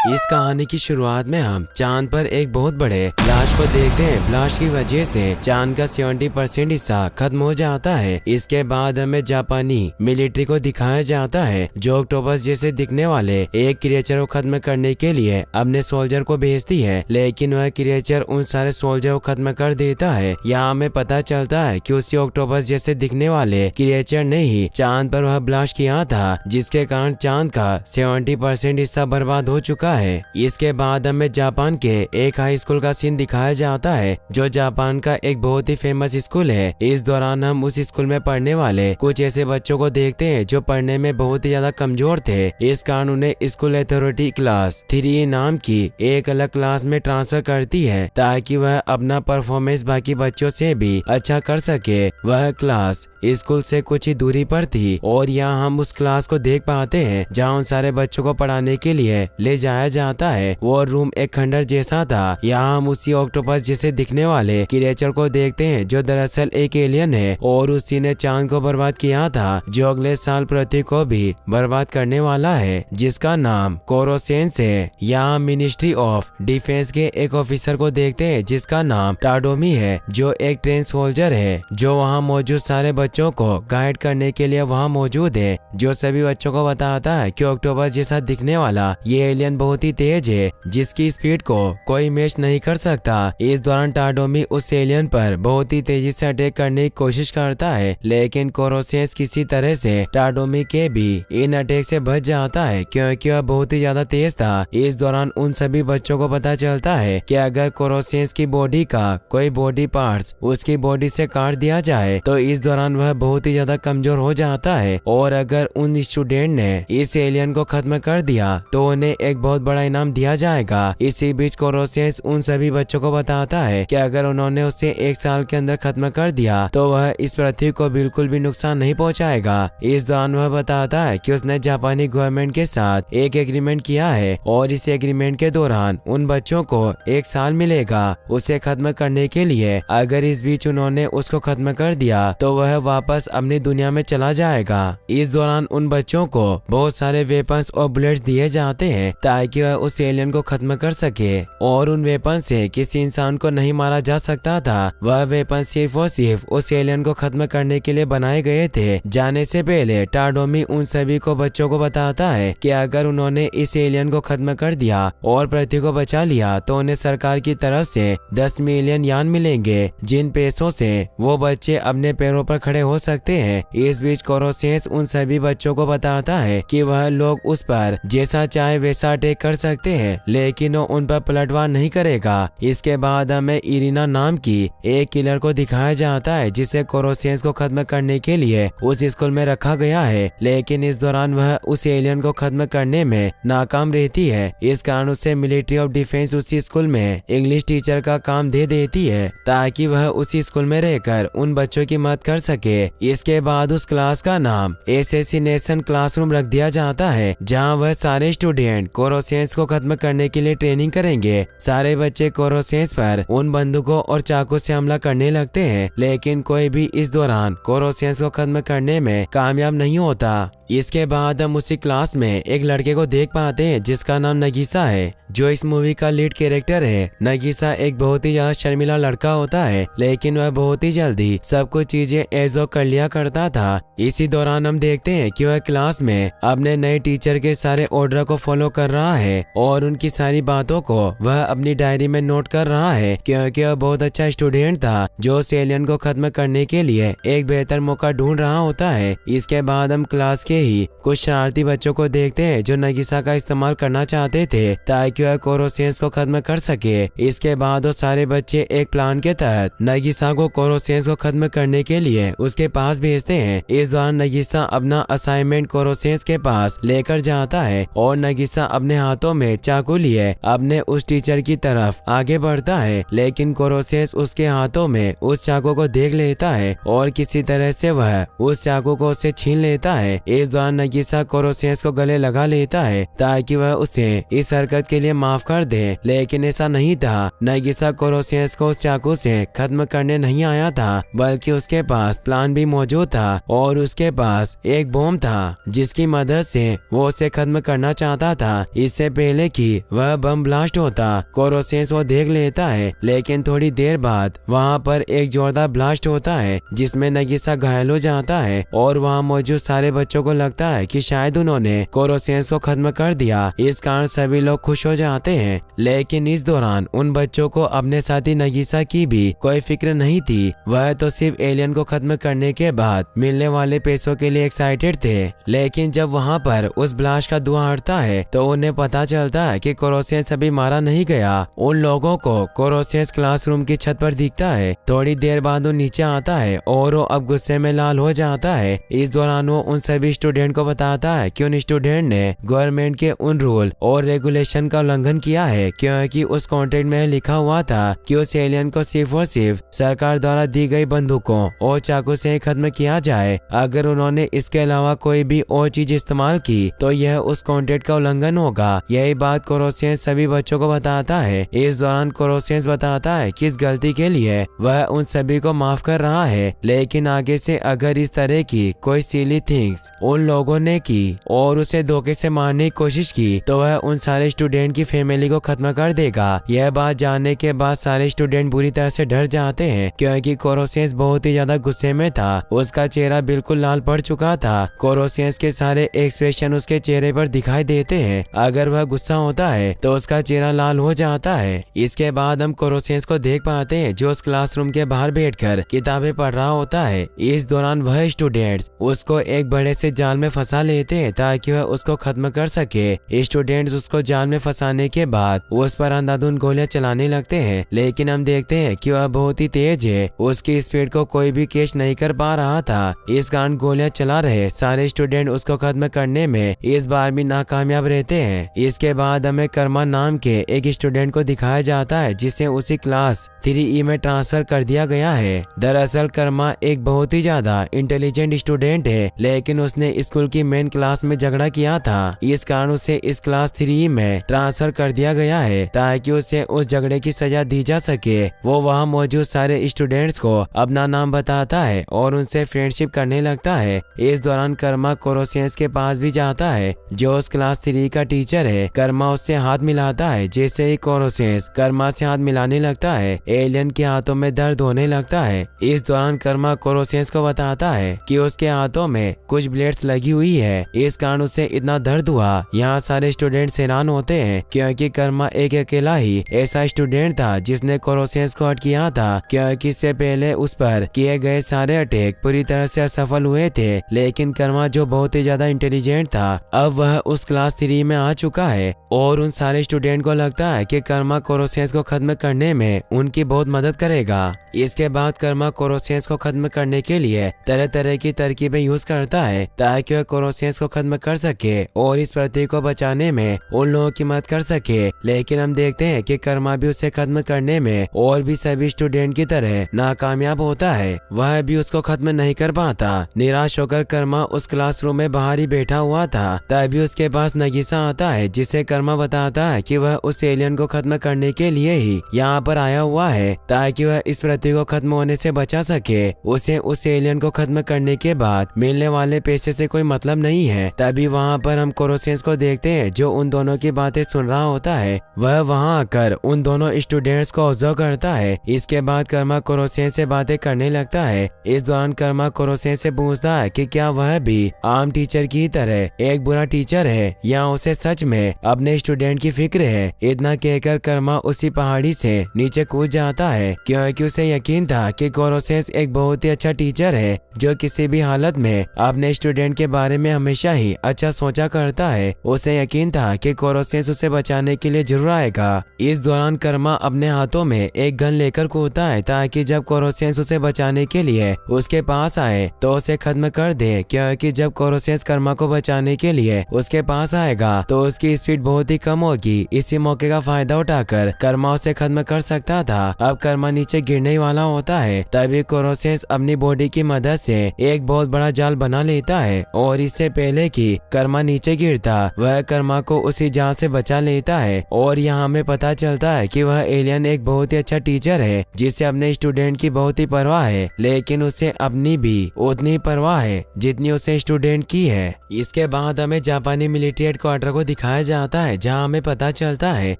इस कहानी की शुरुआत में हम चांद पर एक बहुत बड़े ब्लास्ट को देखते हैं। ब्लास्ट की वजह से चांद का 70% हिस्सा खत्म हो जाता है। इसके बाद हमें जापानी मिलिट्री को दिखाया जाता है जो ऑक्टोपस जैसे दिखने वाले एक क्रिएचर को खत्म करने के लिए अपने सोल्जर को भेजती है, लेकिन वह क्रिएचर उन सारे सोल्जर को खत्म कर देता है। यहाँ हमें पता चलता है कि उसी ऑक्टोपस जैसे दिखने वाले क्रिएचर ने ही चांद पर वह ब्लास्ट किया था, जिसके कारण चांद का 70% हिस्सा बर्बाद हो चुका है। इसके बाद हमें जापान के एक हाई स्कूल का सीन दिखाया जाता है जो जापान का एक बहुत ही फेमस स्कूल है। इस दौरान हम उस स्कूल में पढ़ने वाले कुछ ऐसे बच्चों को देखते हैं जो पढ़ने में बहुत ही ज्यादा कमजोर थे। इस कारण उन्हें स्कूल अथॉरिटी क्लास 3 नाम की एक अलग क्लास में ट्रांसफर करती है ताकि वह अपना परफॉर्मेंस बाकी बच्चों से भी अच्छा कर सके। वह क्लास स्कूल से कुछ ही दूरी पर थी और यहाँ हम उस क्लास को देख पाते हैं जहाँ उन सारे बच्चों को पढ़ाने के लिए ले जाया जाता है। वो रूम एक खंडर जैसा था। यहाँ हम उसी ऑक्टोपस जैसे दिखने वाले क्रिएचर को देखते हैं जो दरअसल एक एलियन है और उसी ने चांद को बर्बाद किया था जो अगले साल पृथ्वी को भी बर्बाद करने वाला है, जिसका नाम कोरोसेंस है। यहाँ मिनिस्ट्री ऑफ डिफेंस के एक ऑफिसर को देखते हैं जिसका नाम टाडोमी है जो एक ट्रेन सोल्जर है जो वहाँ मौजूद सारे बच्चों को गाइड करने के लिए वहाँ मौजूद है, जो सभी बच्चों को बताता है कि ऑक्टोपस जैसा दिखने वाला ये एलियन बहुत ही तेज है जिसकी स्पीड को कोई मैच नहीं कर सकता। इस दौरान टाडोमी उस एलियन पर बहुत ही तेजी से अटैक करने की कोशिश करता है, लेकिन कोरोसेंस किसी तरह से टाडोमी के भी इन अटैक से बच जाता है क्योंकि वह बहुत ही ज्यादा तेज था। इस दौरान उन सभी बच्चों को पता चलता है कि अगर कोरोसेंस की बॉडी का कोई बॉडी पार्ट्स उसकी बॉडी से काट दिया जाए तो इस दौरान वह बहुत ही ज्यादा कमजोर हो जाता है और अगर उन स्टूडेंट ने इस एलियन को खत्म कर दिया तो उन्हें एक बहुत बड़ा इनाम दिया जाएगा। इसी बीच कोरोसेंस उन सभी बच्चों को बताता है कि अगर उन्होंने उसे 1 साल के अंदर खत्म कर दिया तो वह इस पृथ्वी को बिल्कुल भी नुकसान नहीं पहुंचाएगा। इस दौरान वह बताता है कि उसने जापानी गवर्नमेंट के साथ एक एग्रीमेंट किया है और इस एग्रीमेंट के दौरान उन बच्चों को 1 साल मिलेगा उसे खत्म करने के लिए। अगर इस बीच उन्होंने उसको खत्म कर दिया तो वह वापस अपनी दुनिया में चला जाएगा। इस दौरान उन बच्चों को बहुत सारे वेपन्स और बुलेट्स दिए जाते हैं ताकि वह उस एलियन को खत्म कर सके और उन वेपन से किसी इंसान को नहीं मारा जा सकता था। वह वेपन सिर्फ और सिर्फ उस एलियन को खत्म करने के लिए बनाए गए थे। जाने से पहले टाडोमी उन सभी को बच्चों को बताता है कि अगर उन्होंने इस एलियन को खत्म कर दिया और पृथ्वी को बचा लिया तो उन्हें सरकार की तरफ से 10 मिलियन यान मिलेंगे, जिन पैसों से वो बच्चे अपने पैरों पर खड़े हो सकते हैं। इस बीच कोरोसेंस उन सभी बच्चों को बताता है कि वह लोग उस पर जैसा चाहे वैसा अटैक कर सकते हैं, लेकिन वो उन पर पलटवार नहीं करेगा। इसके बाद हमें इरिना नाम की एक किलर को दिखाया जाता है जिसे कोरोसेंस को खत्म करने के लिए उस स्कूल में रखा गया है, लेकिन इस दौरान वह उस एलियन को खत्म करने में नाकाम रहती है। इस कारण उसे मिलिट्री ऑफ डिफेंस उसी स्कूल में इंग्लिश टीचर का काम दे देती है ताकि वह उसी स्कूल में रहकर उन बच्चों की मदद कर सके। इसके बाद उस क्लास का नाम एसेसिनेशन क्लासरूम रख दिया जाता है जहां वह सारे स्टूडेंट कोरोसेंस को खत्म करने के लिए ट्रेनिंग करेंगे। सारे बच्चे कोरोसेंस पर उन बंदूकों और चाकू से हमला करने लगते हैं, लेकिन कोई भी इस दौरान कोरोसेंस को खत्म करने में कामयाब नहीं होता। इसके बाद हम उसी क्लास में एक लड़के को देख पाते हैं जिसका नाम नगीसा है जो इस मूवी का लीड कैरेक्टर है। नगीसा एक बहुत ही ज्यादा शर्मिला लड़का होता है, लेकिन वह बहुत ही जल्दी सब कुछ चीजें एब्जॉर्ब कर लिया करता था। इसी दौरान हम देखते हैं कि वह क्लास में अपने नए टीचर के सारे ऑर्डर को फॉलो कर रहा है और उनकी सारी बातों को वह अपनी डायरी में नोट कर रहा है क्योंकि वह बहुत अच्छा स्टूडेंट था जो उस एलियन को खत्म करने के लिए एक बेहतर मौका ढूंढ रहा होता है। इसके बाद हम क्लास के ही कुछ शरारती बच्चों को देखते हैं जो नगीसा का इस्तेमाल करना चाहते थे ताकि वह कोरोसेंस को खत्म कर सके। इसके बाद वो सारे बच्चे एक प्लान के तहत नगीसा को कोरोसेंस को खत्म करने के लिए उसके पास भेजते हैं। इस दौरान नगीसा अपना असाइनमेंट कोरोसेंस के पास लेकर जाता है और नगीसा अपने हाथों में चाकू लिए अपने उस टीचर की तरफ आगे बढ़ता है, लेकिन कोरोसेंस उसके हाथों में उस चाकू को देख लेता है और किसी तरह से वह उस चाकू को उससे छीन लेता है। इस दौरान नगीसा कोरोसेंस को गले लगा लेता है ताकि वह उसे इस हरकत के लिए माफ कर दे, लेकिन ऐसा नहीं था। नगीसा कोरोसेंस को उस चाकू से खत्म करने नहीं आया था, बल्कि उसके पास प्लान भी मौजूद था और उसके पास एक बॉम्ब था जिसकी मदद से वो उसे खत्म करना चाहता था। इससे पहले कि वह बम ब्लास्ट होता। कोरोसेस वो देख लेता है, लेकिन थोड़ी देर बाद वहाँ पर एक जोरदार ब्लास्ट होता है जिसमें नगीसा घायल हो जाता है और वहाँ मौजूद सारे बच्चों को लगता है कि शायद उन्होंने कोरोसेस को खत्म कर दिया। इस कारण सभी लोग खुश हो जाते हैं, लेकिन इस दौरान उन बच्चों को अपने साथी नगीसा की भी कोई फिक्र नहीं थी। वह तो सिर्फ एलियन को खत्म करने के बाद मिलने वाले पैसों के लिए एक्साइटेड थे। लेकिन जब वहाँ पर उस ब्लास्ट का धुआं हटता है तो उन्हें पता चलता है कि कोरोसेस अभी मारा नहीं गया। उन लोगों को कोरोसेस क्लासरूम की छत पर दिखता है। थोड़ी देर बाद वो नीचे आता है और वो अब गुस्से में लाल हो जाता है। इस दौरान वो उन सभी स्टूडेंट को बताता है कि उन स्टूडेंट ने गवर्नमेंट के उन रूल और रेगुलेशन का उल्लंघन किया है, क्योंकि उस कॉन्ट्रैक्ट में लिखा हुआ था कि उस एलियन को सिर्फ और सिर्फ सरकार द्वारा दी गई बंदूकों और चाकू से खत्म किया जाए। अगर उन्होंने इसके अलावा कोई भी और चीज इस्तेमाल की तो यह उस कॉन्ट्रैक्ट का उल्लंघन होगा। यही बात कोरोसेस सभी बच्चों को बताता है। इस दौरान कोरोसेस बताता है कि इस गलती के लिए वह उन सभी को माफ कर रहा है, लेकिन आगे से अगर इस तरह की कोई सिली थिंग्स उन लोगों ने की और उसे धोखे से मारने की कोशिश की तो वह उन सारे स्टूडेंट की फैमिली को खत्म कर देगा। यह बात जानने के बाद सारे स्टूडेंट बुरी तरह से डर जाते हैं, क्योंकि कोरोसेस बहुत ही ज्यादा गुस्से में था। उसका चेहरा बिल्कुल लाल पड़ चुका था। कोरोसेस के सारे एक्सप्रेशन उसके चेहरे पर दिखाई देते हैं। अगर वह गुस्सा होता है तो उसका चेहरा लाल हो जाता है। इसके बाद हम कोरोसेस को देख पाते हैं जो उस क्लासरूम के बाहर बैठकर किताबें पढ़ रहा होता है। इस दौरान वह स्टूडेंट्स उसको एक बड़े से जाल में फंसा लेते हैं ताकि वह उसको खत्म कर सके। स्टूडेंट्स उसको जाल में फंसाने के बाद उस पर अंधाधुंध गोलियां चलाने लगते हैं, लेकिन हम देखते हैं कि वह बहुत ही तेज है। उसकी स्पीड को कोई भी कैच नहीं कर पा रहा था। इस कारण गोलियां चला रहे सारे स्टूडेंट उसको खत्म करने में इस बार भी नाकामयाब रहते हैं। इसके बाद हमें कर्मा नाम के एक स्टूडेंट को दिखाया जाता है जिसे उसी क्लास 3E में ट्रांसफर कर दिया गया है। दरअसल कर्मा एक बहुत ही ज्यादा इंटेलिजेंट स्टूडेंट है, लेकिन उसने स्कूल की मेन क्लास में झगड़ा किया था। इस कारण उसे इस क्लास 3E में ट्रांसफर कर दिया गया है ताकि उसे उस झगड़े की सजा दी जा सके। वो वहाँ मौजूद सारे स्टूडेंट्स को अपना नाम बताता है और उनसे फ्रेंडशिप करने लगता है। इस दौरान कर्मा कोरोसेस के पास भी जाता है जो उस क्लास 3 का टीचर है। कर्मा उससे हाथ मिलाता है। जैसे ही कोरोसेस कर्मा से हाथ मिलाने लगता है, एलियन के हाथों में दर्द होने लगता है। इस दौरान कर्मा कोरोसेस को बताता है कि उसके हाथों में कुछ ब्लेड्स लगी हुई है, इस कारण उसे इतना दर्द हुआ। यहाँ सारे स्टूडेंट हैरान होते हैं क्योंकि कर्मा एक अकेला ही ऐसा स्टूडेंट था जिसने कोरोसेस को हट किया था, क्योंकि इससे पहले उस पर किए गए सारे अटैक पूरी तरह से असफल हुए थे। लेकिन कर्मा जो बहुत ही ज्यादा इंटेलिजेंट था, अब वह उस क्लास 3 में आ चुका है और उन सारे स्टूडेंट को लगता है कि कर्मा कोरोसेस को खत्म करने में उनकी बहुत मदद करेगा। इसके बाद कर्मा कोरोसेस को खत्म करने के लिए तरह तरह की तरकीबें यूज करता है ताकि वह कोरोसेस को खत्म कर सके और इस पृथ्वी को बचाने में उन लोगों की मदद कर सके। लेकिन हम देखते हैं कि कर्मा भी उसे खत्म करने में और भी सभी स्टूडेंट की तरह नाकामयाब होता है। वह भी उसको खत्म नहीं कर पाता। निराश होकर कर्मा उस क्लासरूम में बाहर ही बैठा हुआ था। तभी उसके पास नगीसा आता है जिसे कर्मा बताता है कि वह उस एलियन को खत्म करने के लिए ही यहाँ पर आया हुआ है ताकि वह इस पृथ्वी को खत्म होने से बचा सके। उसे उस एलियन को खत्म करने के बाद मिलने वाले पैसे से कोई मतलब नहीं है। तभी वहाँ पर हम कोरोसेस को देखते हैं जो उन दोनों की बातें सुन रहा होता है। वह वहाँ आकर उन दोनों स्टूडेंट्स को ऑब्जर्व करता है। इसके बाद कर्मा कोरोसेस से बातें करने लगता है। इस दौरान कर्मा कोरोसेस से पूछता है कि क्या वह भी आम टीचर की तरह एक बुरा टीचर है या उसे सच में अपने स्टूडेंट की फिक्र है। इतना कहकर कर्मा उसी पहाड़ी से नीचे कूद जाता है क्योंकि उसे यकीन था कि कोरोसेस एक बहुत ही अच्छा टीचर है जो किसी भी हालत में अपने स्टूडेंट के बारे में हमेशा ही अच्छा सोचा करता है। उसे यकीन था कि कोरोसेस उसे बचाने के लिए जरूर आएगा। इस दौरान कर्मा अपने हाथों में एक गन लेकर कूदता है ताकि जब कोरोसेस उसे बचाने के लिए उसके पास आए तो उसे खत्म कर दे, क्योंकि जब कोरोसेस कर्मा को बचाने के लिए उसके पास आएगा तो उसकी स्पीड बहुत ही कम होगी। इसी मौके का फायदा उठाकर कर्मा उसे खत्म कर सकता था। अब कर्मा नीचे गिरने वाला होता है। तभी कोरोसेस अपनी बॉडी की मदद से एक बहुत बड़ा जाल बना लेता है और इससे पहले कि कर्मा नीचे गिरता वह कर्मा को उसी जाल से बचा लेता है। और यहाँ हमें पता चलता है कि वह एलियन एक बहुत ही अच्छा टीचर है जिसे अपने स्टूडेंट की बहुत ही परवाह है, लेकिन उसे अपनी भी उतनी परवाह है जितनी उसे स्टूडेंट की है। इसके बाद हमें जापानी मिलिट्री हेडक्वार्टर को दिखाया जाता है, जहां हमें पता चलता है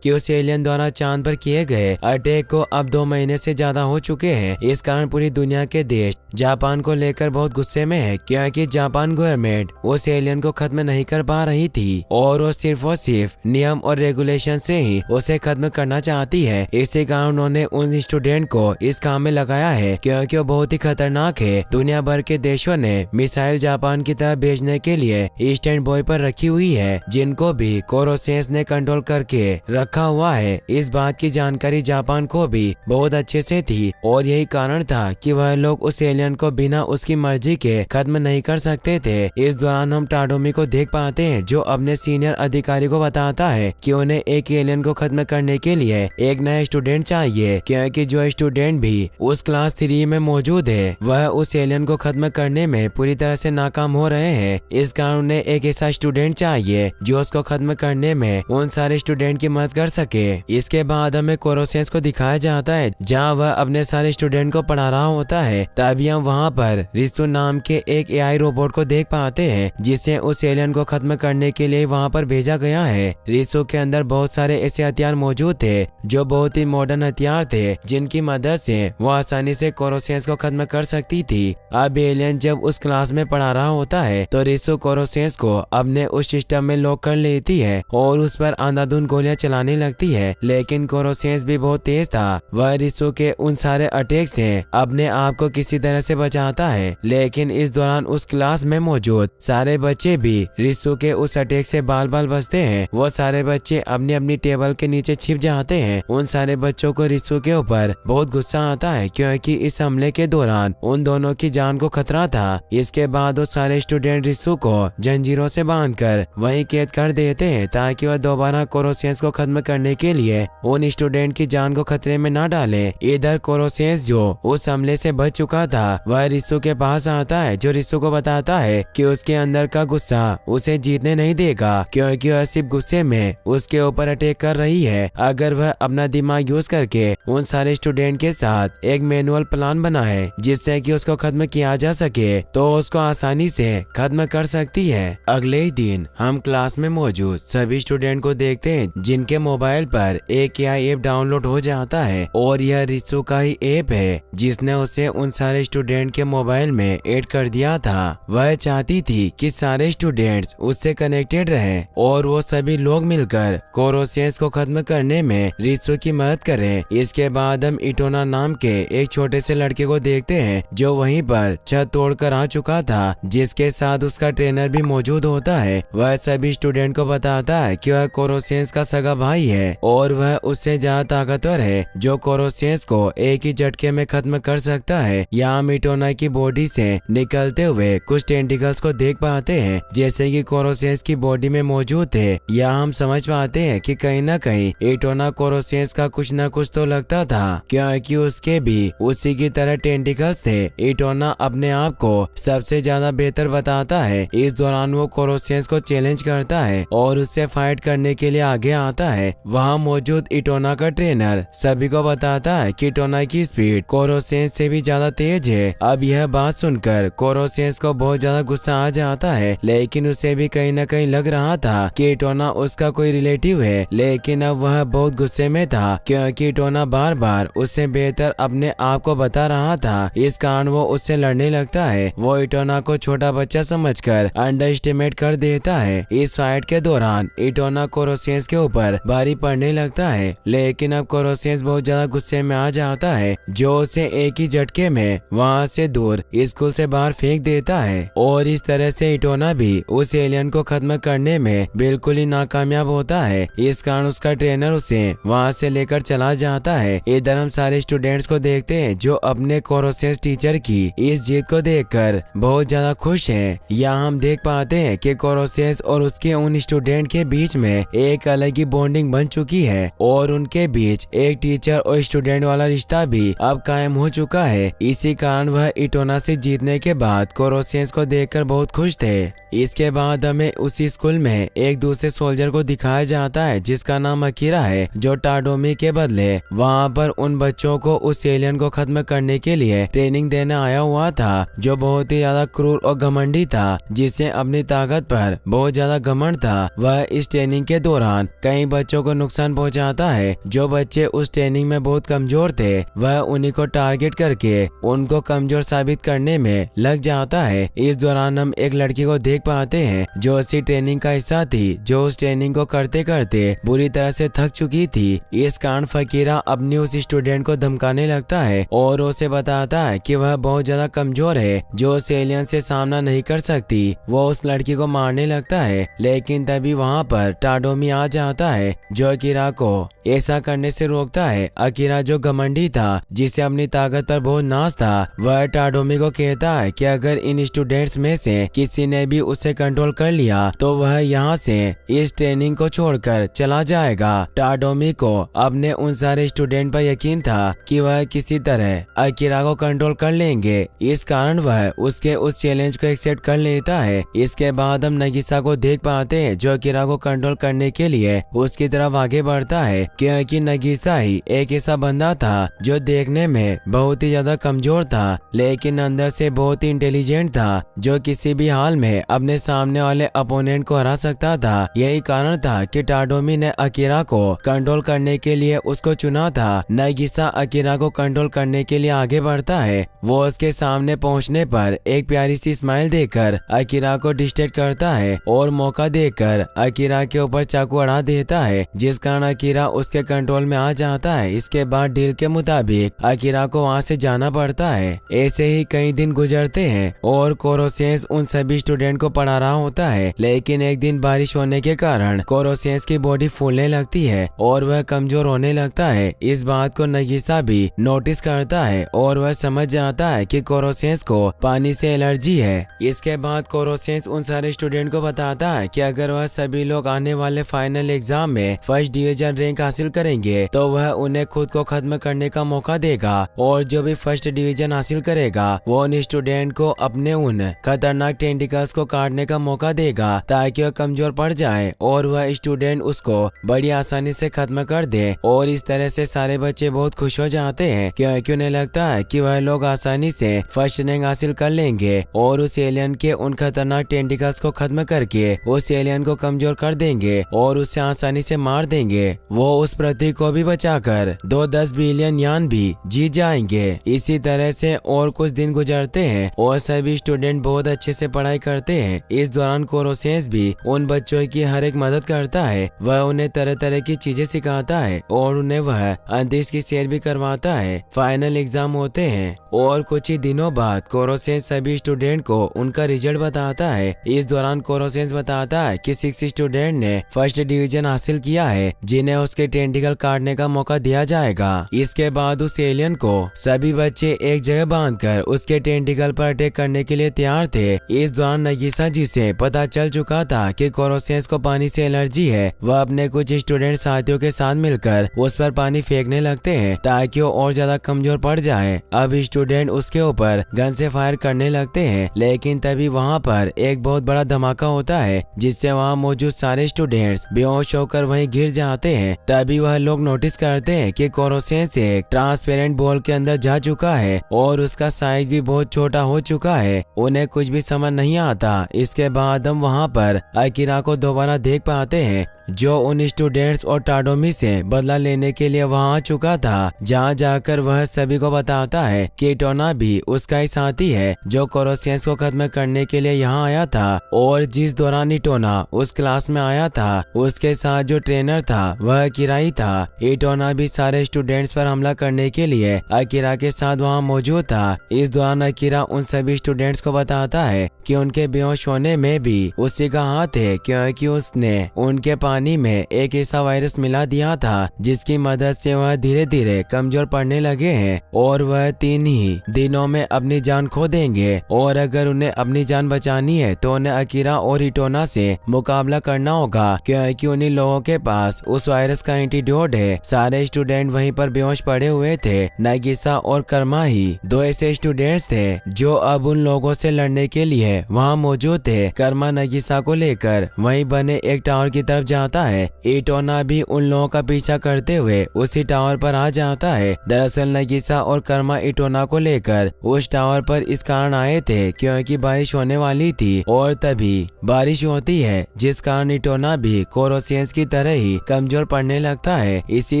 कि उस एलियन द्वारा चांद पर किए गए अटैक को अब 2 महीने से ज्यादा हो चुके हैं। इस कारण पूरी दुनिया के देश जापान को लेकर बहुत गुस्से में है, क्योंकि जापान गवर्नमेंट उस एलियन को खत्म नहीं कर पा रही थी और वो सिर्फ नियम और रेगुलेशन से ही उसे खत्म करना चाहती है। इसी कारण उन्होंने उन स्टूडेंट को इस काम में लगाया है, क्योंकि वो बहुत ही खतरनाक है। दुनिया भर के देशों ने मिसाइल जापान की तरफ भेजने के लिए स्टैंड बाय पर रखी हुई है, जिनको भी कोरोसेंस ने कंट्रोल करके रखा हुआ है। इस बात की जानकारी जापान को भी बहुत अच्छे से थी और यही कारण था कि वह लोग उस एलियन को बिना उसकी मर्जी के खत्म नहीं कर सकते थे। इस दौरान हम टाडोमी को देख पाते हैं, जो अपने सीनियर अधिकारी को बताता है कि उन्हें एक एलियन को खत्म करने के लिए एक नया स्टूडेंट चाहिए, क्योंकि जो स्टूडेंट भी उस क्लास 3 में मौजूद है वह उस एलियन को खत्म करने में पूरी तरह से नाकाम हो रहे हैं। इस कारण उन्हें एक ऐसा स्टूडेंट चाहिए जो उसको खत्म करने में उन सारे स्टूडेंट की मदद कर सके। इसके बाद हमें कोरोसेंस को दिखाया जाता है, जहाँ वह अपने सारे स्टूडेंट को पढ़ा रहा होता है। तभी हम वहाँ पर रिसु नाम के एक एआई रोबोट को देख पाते हैं, जिसे उस एलियन को खत्म करने के लिए वहाँ पर भेजा गया है। रिसु के अंदर बहुत सारे ऐसे हथियार मौजूद थे जो बहुत ही मॉडर्न हथियार थे, जिनकी मदद से वो आसानी से कोरोसेंस को खत्म कर सकती थी। अब एलियन जब उस क्लास में पढ़ा रहा होता है तो रिसु कोरोसेंस को अपने उस सिस्टम में लॉक कर लेती है और उस पर अंधाधुंध गोलियां चलाने लगती है। लेकिन कोरोसेंस भी बहुत तेज था, वह रिसु के उन सारे अटैक से अपने आप को किसी तरह से बचाता है। लेकिन इस दौरान उस क्लास में मौजूद सारे बच्चे भी रिसु के उस अटैक से बाल बाल बचते हैं। वो सारे बच्चे अपनी अपनी टेबल के नीचे छिप जाते हैं। उन सारे बच्चों को रिसु के ऊपर बहुत गुस्सा आता है, क्योंकि इस हमले के दौरान उन दोनों की जान को खतरा था। इसके बाद वो सारे स्टूडेंट रिसु को जंजीरों से बांधकर वहीं कैद कर देते हैं, ताकि वह दोबारा कोरोसेंस को खत्म करने के लिए उन स्टूडेंट की जान को खतरे में न डाले। इधर कोरोसेंस जो उस हमले से बच चुका था वह रिसु के पास आता है, जो रिसु को बताता है कि उसके अंदर का गुस्सा उसे जीतने नहीं देगा, क्योंकि वह सिर्फ गुस्से में उसके ऊपर अटैक कर रही है। अगर वह अपना दिमाग यूज करके उन सारे स्टूडेंट के साथ एक मैनुअल प्लान बनाए जिससे कि उसको खत्म किया जा सके, तो उसको आसानी से खत्म कर सकती है। अगले ही दिन हम क्लास में मौजूद सभी स्टूडेंट को देखते हैं, जिनके मोबाइल पर एक एआई ऐप डाउनलोड हो जाता है और यह रिसु का ही ऐप है, जिसने उसे उन सारे स्टूडेंट के मोबाइल में ऐड कर दिया था। वह चाहती थी कि सारे स्टूडेंट्स उससे कनेक्टेड रहें और वो सभी लोग मिलकर कोरोसेंस को खत्म करने में रिसु की मदद करें। इसके बाद हम इटोना नाम के एक छोटे से लड़के को देखते हैं, जो वहीं पर छत तोड़कर आ चुका था, जिसके साथ उसका ट्रेनर भी मौजूद होता है। वह सभी स्टूडेंट को बताता है कि वह कोरोसेंस का सगा भाई है और वह उससे ज्यादा ताकतवर है, जो कोरोसेंस को एक ही झटके में खत्म कर सकता है। यहाँ इटोना की बॉडी से निकलते हुए कुछ टेंटिकल्स को देख पाते हैं, जैसे कि कोरोसेंस की बॉडी में मौजूद थे। यहाँ हम समझ पाते हैं कि कहीं ना कहीं इटोना कोरोसेंस का कुछ न कुछ तो लगता था, क्योंकि उसके भी उसी की तरह टेंटिकल्स थे। इटोना अपने आप को सबसे ज्यादा बेहतर बताता है। इस दौरान वो कोरोसेंस को चैलेंज करता है और उससे फाइट करने के लिए आगे आता है। वहाँ मौजूद इटोना का ट्रेनर सभी को बताता है कि इटोना की स्पीड कोरोसेंस से भी ज्यादा तेज है। अब यह बात सुनकर कोरोसेंस को बहुत ज्यादा गुस्सा आ जाता है, लेकिन उसे भी कहीं न कहीं लग रहा था कि इटोना उसका कोई रिलेटिव है। लेकिन अब वह बहुत गुस्से में था, क्योंकि इटोना बार बार उससे बेहतर अपने आप को बता रहा था। इस कारण वो उससे लड़ने लगता है। वो इटोना को छोटा बच्चा समझकर अंडर एस्टिमेट कर देता है। इस फाइट के दौरान इटोना कोरोसेंस के ऊपर भारी पड़ने लगता है, लेकिन अब कोरोसेंस बहुत ज्यादा गुस्से में आ जाता है, जो उसे एक ही झटके में वहाँ से दूर स्कूल से बाहर फेंक देता है। और इस तरह से इटोना भी उस एलियन को खत्म करने में बिल्कुल ही नाकामयाब होता है। इस कारण उसका ट्रेनर उसे वहाँ से लेकर चला जाता है। इधर हम सारे स्टूडेंट्स को देखते हैं, जो अपने कोरोसेंस टीचर की इस जीत को देखकर बहुत ज्यादा खुश हैं। यहाँ हम देख पाते हैं कि कोरोसेंस और उसके उन स्टूडेंट के बीच में एक अलग ही बॉन्डिंग बन चुकी है और उनके बीच एक टीचर और स्टूडेंट वाला रिश्ता भी अब कायम हो चुका है। इसी कारण वह इटोना से जीतने के बाद कोरोसेंस को देखकर बहुत खुश थे। इसके बाद हमें उसी स्कूल में एक दूसरे सोल्जर को दिखाया जाता है, जिसका नाम अकीरा है, जो टाडोमी के बदले वहाँ पर उन बच्चों को उस एलियन को खत्म करने के लिए ट्रेनिंग देने आया हुआ था, जो बहुत ही ज्यादा क्रूर और घमंडी था, जिसे अपनी ताकत पर बहुत ज्यादा घमंड था। वह इस ट्रेनिंग के दौरान कई बच्चों को नुकसान पहुंचाता है। जो बच्चे उस ट्रेनिंग में बहुत कमजोर थे वह उन्हीं को टारगेट करके उनको कमजोर साबित करने में लग जाता है। इस दौरान हम एक लड़की को देख पाते हैं जो उसी ट्रेनिंग का हिस्सा थी, जो उस ट्रेनिंग को करते करते बुरी तरह से थक चुकी थी। इस कारण फकीरा अपनी उस स्टूडेंट को धमकाने लगता है और उसे बताता है कि वह बहुत ज्यादा कमजोर है, जो उस एलियन से सामना नहीं कर सकती। वो उस लड़की को मारने लगता है, लेकिन तभी वहाँ पर टाडोमी आ जाता है जो अकीरा को ऐसा करने से रोकता है। अकीरा जो घमंडी था, जिसे अपनी ताकत पर बहुत नाज था, वह टाडोमी को कहता है कि अगर इन स्टूडेंट्स में से किसी ने भी उसे कंट्रोल कर लिया तो वह यहाँ से इस ट्रेनिंग को छोड़कर चला जाएगा। टाडोमी को अपने उन सारे स्टूडेंट पर यकीन था कि वह किसी तरह अकीरा को कंट्रोल कर लेंगे, इस कारण वह उसके उस चैलेंज को एक्सेप्ट कर लेता है। इसके बाद हम नगीसा को देख पाते हैं जो अकीरा को कंट्रोल करने के लिए उसकी तरफ आगे बढ़ता है, क्योंकि नगीसा ही एक ऐसा बंदा था जो देखने में बहुत ही ज्यादा कमजोर था लेकिन अंदर से बहुत ही इंटेलिजेंट था, जो किसी भी हाल में अपने सामने वाले अपोनेंट को हरा सकता था। यही कारण था कि टाडोमी ने अकीरा को कंट्रोल करने के लिए उसको चुना था। नगीसा अकीरा को कंट्रोल करने के लिए आगे बढ़ता है। वो उसके सामने पहुंचने पर एक प्यारी सी स्माइल देकर अकीरा को डिस्ट्रैक्ट करता है और मौका देकर अकीरा के ऊपर चाकू अड़ा देता है, जिस कारण अकीरा उसके कंट्रोल में आ जाता है। इसके बाद डील के मुताबिक अकीरा को वहाँ से जाना पड़ता है। ऐसे ही कई दिन गुजरते हैं और कोरोसेंस उन सभी स्टूडेंट को पढ़ा रहा होता है, लेकिन एक दिन बारिश होने के कारण कोरोसेंस की बॉडी फूलने लगती है और वह कमजोर होने लगता है। इस बात को नगीसा भी नोटिस करता है और वह समझ जाता है कि कोरोसेंस को पानी से एलर्जी है। इसके बाद कोरोसेंस उन सारे स्टूडेंट को बताता है कि अगर वह सभी लोग आने वाले फाइनल एग्जाम में फर्स्ट डिवीजन रैंक हासिल करेंगे तो वह उन्हें खुद को खत्म करने का मौका देगा, और जो भी फर्स्ट डिवीजन हासिल करेगा वो उन स्टूडेंट को अपने उन खतरनाक टेंटिकल्स को काटने का मौका देगा ताकि वह कमजोर पड़ जाए और वह स्टूडेंट उसको बड़ी आसानी से खत्म कर दे। और इस तरह से सारे बच्चे बहुत खुश हो जाते हैं क्योंकि उन्हें लगता है कि वह लोग आसानी से फर्स्ट रैंक हासिल कर लेंगे और उस एलियन के उन खतरनाक टेंटिकल्स को खत्म करके उस एलियन को कमजोर कर देंगे और उसे आसानी से मार देंगे। वो उस प्रतीक को भी बचाकर 10 बिलियन यान भी जीत जाएंगे। इसी तरह से और कुछ दिन गुजरते हैं और सभी स्टूडेंट बहुत अच्छे से पढ़ाई करते हैं। इस दौरान कोरोसेंस भी उन बच्चों की हर एक मदद करता है। वह उन्हें तरह तरह की चीजें सिखाता है और उन्हें वह अंतरिक्ष की सैर भी करवाता है। फाइनल एग्जाम होते हैं और कुछ ही दिनों बाद कोरोसेंस सभी स्टूडेंट को उनका रिजल्ट बताता है। इस दौरान कोरोसेंस बताता है कि 6 स्टूडेंट ने फर्स्ट डिवीजन हासिल किया है, जिन्हें उसके टेंटिकल काटने का मौका दिया जाएगा। इसके बाद उस एलियन को सभी बच्चे एक जगह बांधकर उसके टेंटिकल पर अटैक करने के लिए तैयार थे। इस दौरान नगीसा जी से पता चल चुका था कि कोरोसेंस को पानी से एलर्जी है। वह अपने कुछ स्टूडेंट साथियों के साथ मिलकर उस पर पानी फेंकने लगते हैं ताकि वो और ज्यादा कमजोर पड़ जाए। अब स्टूडेंट उसके ऊपर गन से फायर करने लगते हैं, लेकिन तभी वहाँ पर एक बहुत बड़ा धमाका होता है जिससे वहाँ मौजूद सारे स्टूडेंट्स बेहोश होकर वहीं गिर जाते हैं। तभी वह लोग नोटिस करते हैं कि कोरोसेंस एक ट्रांसपेरेंट बॉल के अंदर जा चुका है और उसका साइज भी बहुत छोटा हो चुका है। उन्हें कुछ भी समझ नहीं आता। इसके बाद हम वहाँ पर अकीरा को दोबारा देख पाते हैं जो उन स्टूडेंट्स और टाडोमी से बदला लेने के लिए वहां आ चुका था। जहां जाकर वह सभी को बताता है कि इटोना भी उसका ही साथी है जो कोरोसेंस को खत्म करने के लिए यहां आया था। और जिस दौरान इटोना उस क्लास में आया था उसके साथ जो ट्रेनर था वह अकीरा ही था। इटोना भी सारे स्टूडेंट्स पर हमला करने के लिए अकीरा के साथ वहाँ मौजूद था। इस दौरान अकीरा उन सभी स्टूडेंट्स को बताता है कि उनके बेहोश होने में भी उसी का हाथ है, क्योंकि उसने उनके पानी में एक ऐसा वायरस मिला दिया था जिसकी मदद से वह धीरे धीरे कमजोर पड़ने लगे हैं और वह 3 ही दिनों में अपनी जान खो देंगे। और अगर उन्हें अपनी जान बचानी है तो उन्हें अकीरा और इटोना से मुकाबला करना होगा, क्योंकि उन्हीं लोगों के पास उस वायरस का एंटीडोट है। सारे स्टूडेंट वहीं पर बेहोश पड़े हुए थे। नगीसा और कर्मा ही 2 ऐसे स्टूडेंट्स थे जो अब उन लोगों से लड़ने के लिए वहाँ मौजूद थे। कर्मा नगीसा को लेकर वहीं बने एक टावर की तरफ जाता है। इटोना भी उन लोगों का पीछा करते हुए उसी टावर पर आ जाता है। दरअसल नगीसा और कर्मा इटोना को लेकर उस टावर पर इस कारण आए थे क्योंकि बारिश होने वाली थी और तभी बारिश होती है जिस कारण इटोना भी कोरोसियंस की तरह ही कमजोर पड़ने लगता है। इसी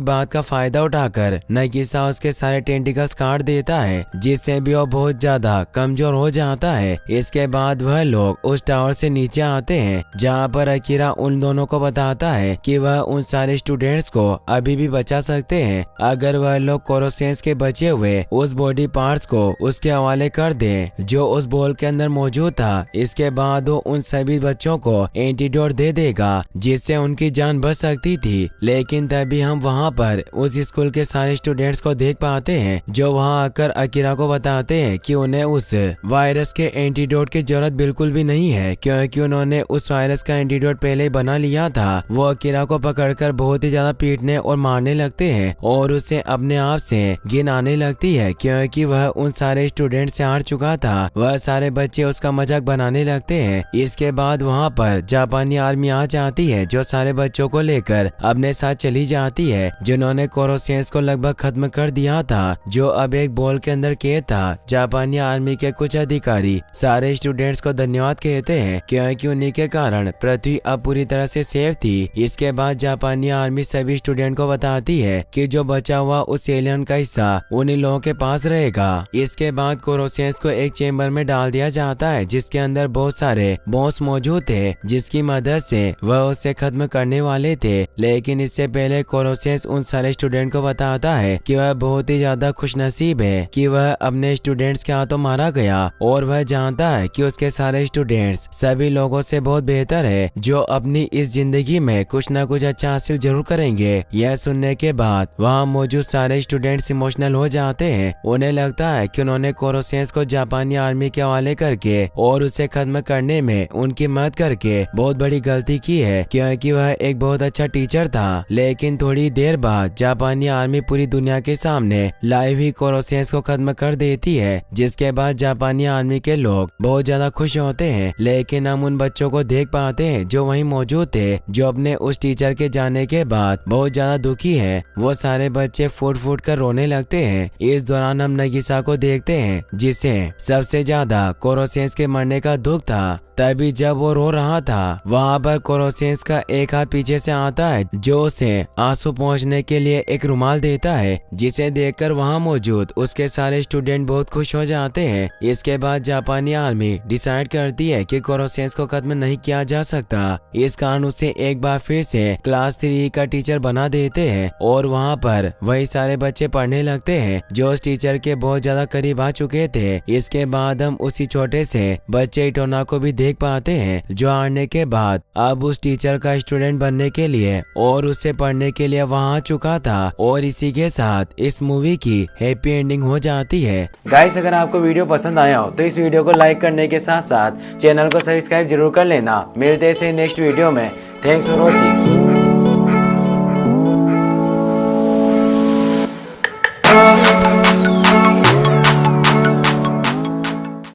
बात का फायदा उठाकर नगीसा उसके सारे टेंटिकल्स काट देता है, जिससे भी वो बहुत ज्यादा कमजोर हो जाता है। इसके बाद वह लोग उस टावर से नीचे आते हैं, जहाँ पर अकीरा उन दोनों को बताता है कि वह उन सारे स्टूडेंट्स को अभी भी बचा सकते हैं अगर वह लोग कोरोसियंस के बचे हुए उस बॉडी पार्ट्स को उसके हवाले कर दें जो उस बॉल के अंदर मौजूद था। इसके बाद वो उन सभी बच्चों को एंटीडोट दे देगा, जिससे उनकी जान बच सकती थी। लेकिन तभी हम वहाँ पर उस स्कूल के सारे स्टूडेंट्स को देख पाते हैं, जो वहाँ आकर अकीरा को बताते हैं कि उन्हें उस वायरस के एंटीडोट की जरूरत बिल्कुल भी नहीं है, क्योंकि उन्होंने उस वायरस का एंटीडोट पहले ही बना लिया था। वो अकीरा को पकड़कर बहुत ही ज्यादा पीटने और मारने लगते हैं और उसे अपने आप से घिन आने लगती है, क्योंकि वह उन सारे स्टूडेंट से हार चुका था। वह सारे बच्चे उसका मजाक बनाने लगते हैं। इसके बाद वहाँ पर जापानी आर्मी आ जाती है, जो सारे बच्चों को लेकर अपने साथ चली जाती है, जिन्होंने कोरोसियंस को लगभग खत्म कर दिया था, जो अब एक बॉल के अंदर कैद था। जापानी आर्मी के कुछ अधिकारी सारे स्टूडेंट्स को धन्यवाद कहते हैं, क्योंकि उन्हीं के कारण पृथ्वी अब पूरी तरह से सेफ थी। इसके बाद जापानी आर्मी सभी स्टूडेंट को बताती है कि जो बचा हुआ उस एलियन का हिस्सा उन्हीं लोगों के पास रहेगा। इसके बाद कोरोसियंस को एक चेम्बर में डाल दिया जाता है, जिसके अंदर बहुत सारे बॉम्ब्स मौजूद थे, जिसकी मदद से वह उसे खत्म करने वाले थे। लेकिन इससे पहले कोरोसियंस उन सारे स्टूडेंट को बताता है कि वह बहुत ही ज्यादा खुशनसीब है कि वह अपने स्टूडेंट्स के हाथों मारा गया, और वह जानता है कि उसके सारे स्टूडेंट्स सभी लोगों से बहुत बेहतर है, जो अपनी इस जिंदगी में कुछ न कुछ अच्छा हासिल जरूर करेंगे। यह सुनने के बाद वहाँ मौजूद सारे स्टूडेंट्स इमोशनल हो जाते हैं। उन्हें लगता है कि उन्होंने कोरोसियंस को जापानी आर्मी के हवाले करके और उसे खत्म करने में उनकी मदद करके बहुत बड़ी गलती की है, क्योंकि वह एक बहुत अच्छा टीचर था। लेकिन थोड़ी देर बाद जापानी आर्मी पूरी दुनिया के सामने लाइव ही कोरोसियंस को खत्म कर देती है, जिसके बाद जापानी आर्मी के लोग बहुत ज्यादा खुश होते हैं। लेकिन हम उन बच्चों को देख पाते हैं जो वहीं मौजूद थे, जो अपने उस टीचर के जाने के बाद बहुत ज्यादा दुखी है। वो सारे बच्चे फूट फूट कर रोने लगते हैं। इस दौरान हम नगीसा को देखते हैं, जिसे सबसे ज्यादा कोरोसियंस के मरने का दुख था। तभी जब वो रो रहा था, वहाँ पर कोरोसियंस का एक हाथ पीछे से आता है, जो उसे आंसू पहुँचने के लिए एक रुमाल देता है, जिसे देखकर वहाँ मौजूद उसके सारे स्टूडेंट बहुत खुश हो जाते हैं। इसके बाद जापानी आर्मी डिसाइड करती है कि कोरोसियंस को खत्म नहीं किया जा सकता। इस कारण उसे एक बार फिर से क्लास 3 का टीचर बना देते हैं, और वहाँ पर वही सारे बच्चे पढ़ने लगते हैं जो उस टीचर के बहुत ज्यादा करीब आ चुके थे। इसके बाद हम उसी छोटे से बच्चे इटोना को भी देख पाते हैं, जो आने के बाद अब उस टीचर का स्टूडेंट बनने के लिए और उससे पढ़ने के लिए वहाँ आ चुका था। और इसी के साथ इस मूवी की हैप्पी एंडिंग हो जाती है। गाइस, अगर आपको वीडियो पसंद आया हो तो इस वीडियो को लाइक करने के साथ साथ चैनल को सब्सक्राइब जरूर कर लेना। मिलते हैं नेक्स्ट वीडियो में। Thanks for watching.